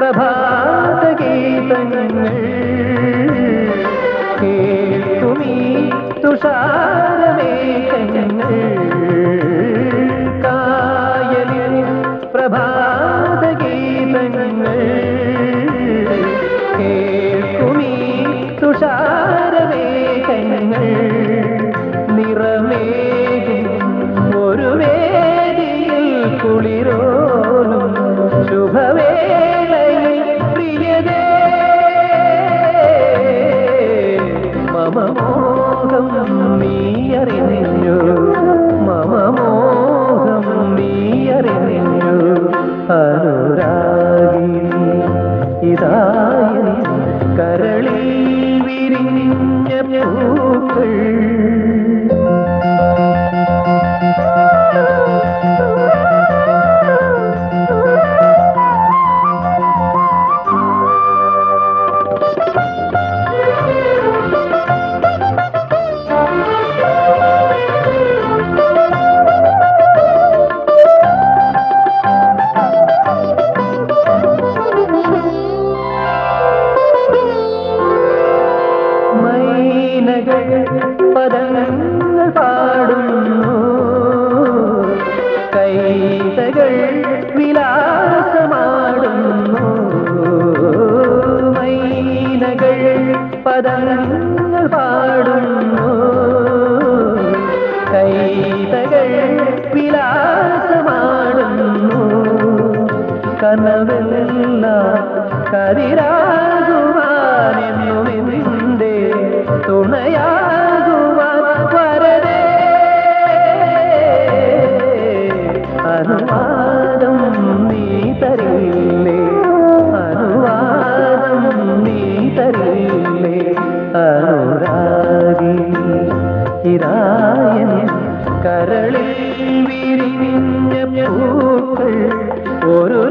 പ്രഭാതഗീതങ്ങൾ കേൾക്കുമീ തുഷാരമേഘങ്ങൾ കായലിൽ പ്രഭാതഗീതങ്ങൾ കേൾക്കുമീ തുഷാരമേഘങ്ങൾ നിറമേകും ഒരു വേദിയിൽ കുളിരോലും ശുഭവേളയിൽ പ്രിയതേ മമ മോഹം നീ അറിഞ്ഞു മമ മോഹം നീ അറിഞ്ഞു അനുരാഗിണി ഇതായ കരളിൽ വിരിഞ്ഞ പൂക്കൾ പദങ്ങൾ പാടുന്നു കൈതകൾ വിലാസമാടുന്നു മൈനകൾ പദങ്ങൾ പാടുന്നു കൈതകൾ വിലാസമാടുന്നു കനവെല്ലാം കതിരാകുവാനെന്നുമെന്റെ തുണയാകുവാൻ വരദേ അനുവാദം നീ തരില്ലേ അനുവാദം നീ തരില്ലേ അനുരാഗിണി ഇതായൻ കരളിൽ വിരിഞ്ഞ പൂക്കൾ ഒരു